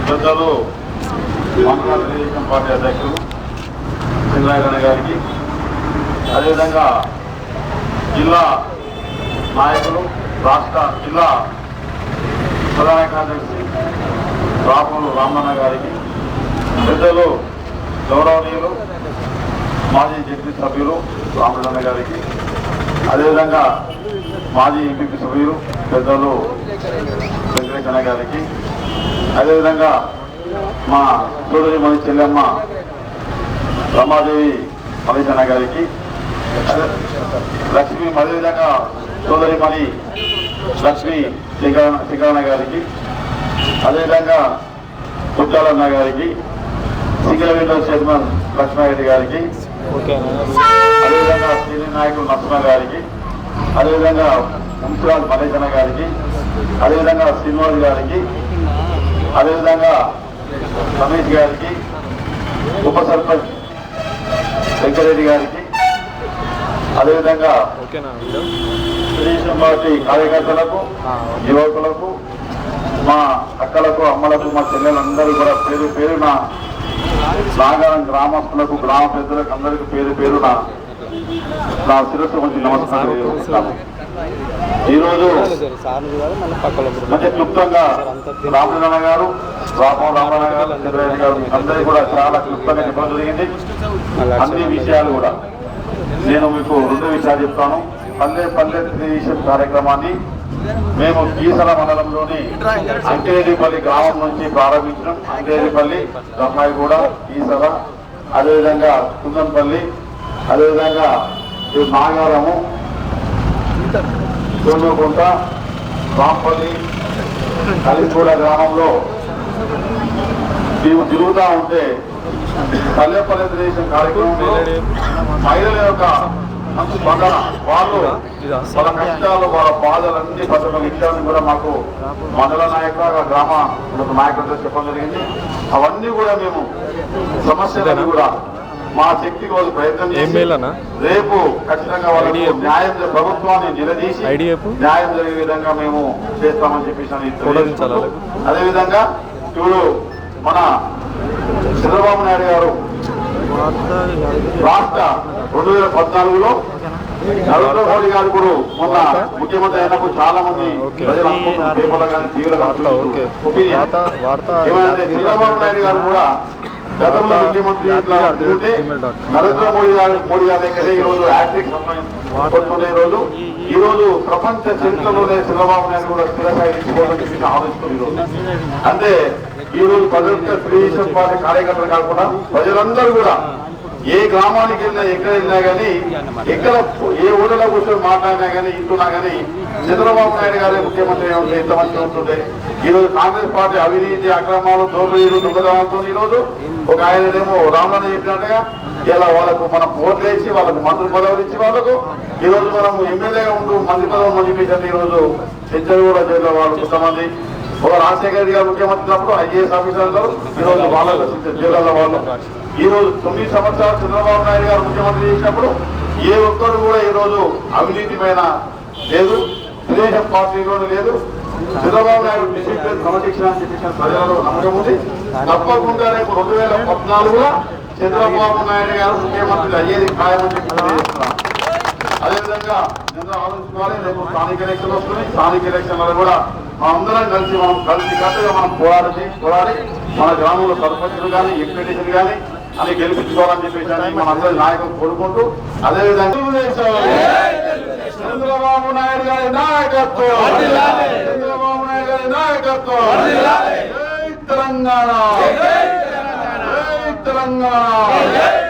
పెద్దలు మండల తెలుగుదేశం పార్టీ అధ్యక్షులు సింగరాయగణ గారికి, అదేవిధంగా జిల్లా నాయకులు, రాష్ట్ర జిల్లా ప్రధాన కార్యదర్శి రాపూరు రామన్న గారికి, పెద్దలు గౌరవనీయులు మాజీ జడ్పీ సభ్యులు రామచంద్ర గారికి, అదేవిధంగా మాజీ ఎంపీ సభ్యులు పెద్దలు వెంకటేశ్వర గారికి, అదేవిధంగా మా సోదరి మణి చెల్లెమ్మ రమాదేవి మలేశన్న గారికి, లక్ష్మి అదేవిధంగా సోదరి మణి లక్ష్మి సింగరణ గారికి, అదేవిధంగా కుట్టాలన్న గారికి, సింగిల్ విండో చైర్మన్ లక్ష్మారెడ్డి గారికి, అదేవిధంగా సీనియర్ నాయకులు నరసింహ గారికి, అదేవిధంగా మున్సిపల్ మలేశన్న గారికి, అదేవిధంగా శ్రీనివాస్ గారికి, అదేవిధంగా రమేష్ గారికి, ఉప సర్పంచ్ వెంకరెడ్డి గారికి, అదేవిధంగా తెలుగుదేశం పార్టీ కార్యకర్తలకు, యువకులకు, మా అక్కలకు, అమ్మలకు, మా చెల్లెలందరూ కూడా పేరు పేరున నాగారం గ్రామస్తులకు, గ్రామ పెద్దలకు అందరికీ పేరు పేరున నా శిరస్సు గురించి నమస్కారం చేస్తాను. ఈరోజు మంచి క్లుప్తంగా రామచంద్ర గారు, రామరామణ గారు, చంద్రరెడ్డి గారు అందరికీ కూడా చాలా క్లుప్తంగా చెప్పడం జరిగింది. అన్ని విషయాలు కూడా నేను మీకు 2 విషయాలు చెప్తాను. పల్లె పల్లె తెలుగుదేశం కార్యక్రమాన్ని మేము కీసర మండలంలోని అంకేరిపల్లి గ్రామం నుంచి ప్రారంభించడం. అంకేరిపల్లి, రమ్మాయిగూడ, కీసర, అదేవిధంగా కుందంపల్లి, అదేవిధంగా నాగారము, సోనుకుంట, రాంపల్లి, కలిగూడ గ్రామంలో మేము తిరుగుతూ ఉంటే పల్లె పల్లె తెలుగుదేశం కార్యక్రమంలో మహిళల యొక్క మంచి స్పందన, వాళ్ళు వాళ్ళ కష్టాలు, వాళ్ళ బాధలన్నీ పద్ధతులు ఇచ్చారని కూడా మాకు మండల నాయకులు, గ్రామ నాయకులతో చెప్పడం జరిగింది. అవన్నీ కూడా మేము సమస్యలను కూడా మా శక్తి కోసం ప్రయత్నం చేసి రేపు ఖచ్చితంగా వాళ్ళకి న్యాయం, ప్రభుత్వాన్ని నిలదీసి న్యాయం జరిగే విధంగా మేము చేస్తామని చెప్పేసి అదేవిధంగా ఇప్పుడు మన చంద్రబాబు నాయుడు గారు రాష్ట్ర 2014లో నరేంద్ర మోడీ గారు కూడా మొన్న ముఖ్యమంత్రి అయినప్పుడు చాలా మంది ప్రజలు అనుకుంటున్నారు, పేపర్లో కానీ టీవీలో ఏమైనా చంద్రబాబు నాయుడు గారు కూడా గతంలో ముఖ్యమంత్రి నరేంద్ర మోడీ గారి దగ్గర ఈరోజు హ్యాట్రిక్ పడుతున్న ఈరోజు ప్రపంచ చరిత్రలోనే చంద్రబాబు నాయుడు కూడా స్థిరస్థాయి తీసుకోవాలని చెప్పి ఆలోచిస్తుంది ఈరోజు. అంటే ఈరోజు తెలుగుదేశం పార్టీ కార్యకర్తలు కాకుండా ప్రజలందరూ కూడా ఏ గ్రామానికి వెళ్ళినా, ఎక్కడ వెళ్ళినా కానీ, ఎక్కడ ఏ ఊళ్ళలో కూర్చొని మాట్లాడినా కానీ, ఇంటున్నా కానీ చంద్రబాబు నాయుడు గారే ముఖ్యమంత్రి ఉంటే ఎంత మంచిగా ఉంటుండే. ఈరోజు కాంగ్రెస్ పార్టీ అవినీతి, అక్రమాలు, దోపిడీలు, దొంగతనాలతో ఈరోజు ఒక ఆయననేమో రామన్న చెప్పినట్టుగా ఇలా వాళ్ళకు మనం ఓట్లు వేసి వాళ్ళకు మంత్రి పదవులు ఇచ్చి వాళ్ళకు ఈరోజు మనం ఎమ్మెల్యేగా ఉంటూ మంత్రి పదవులు చెప్పేసి ఈరోజు చెంచలగూడ జైల్లో వాళ్ళు కొంతమంది, ఒక రాజశేఖర రెడ్డి గారు ముఖ్యమంత్రి ఉన్నప్పుడు ఐఏఎస్ ఆఫీసర్లు ఈరోజు వాళ్ళ జిల్లాల వాళ్ళు ఈరోజు 9 సంవత్సరాలు చంద్రబాబు నాయుడు గారు ముఖ్యమంత్రి చేసినప్పుడు ఏ ఒక్కరు కూడా ఈరోజు అవినీతిమైన లేదు, తెలుగుదేశం పార్టీలోనే లేదు. చంద్రబాబు నాయుడు డిసిప్లిన్ క్రమశిక్షణ అని చెప్పేసిన ప్రజలలో నమ్మకం ఉంది. తప్పకుండా రేపు 2014లో చంద్రబాబు నాయుడు గారు ముఖ్యమంత్రి అయ్యేది ఖాయమని చెప్పి అదేవిధంగా ఆలోచించుకోవాలి. రేపు స్థానిక ఎలక్షన్లు వస్తున్నాయి. స్థానిక ఎలక్షన్లలో కూడా అందరం కలిసి కట్టుగా మనం పోరాడి మన గ్రామంలో సర్పంచులు కానీ, ఎంపీటీసీలు కానీ అని గెలిపించుకోవాలని చెప్పేసి మన అందరి నాయకులు కోరుకుంటూ, అదేవిధంగా చంద్రబాబు నాయుడు గారి నాయకత్వం, చంద్రబాబు నాయుడు గారి నాయకత్వం, జై తెలంగాణ, జై తెలంగాణ.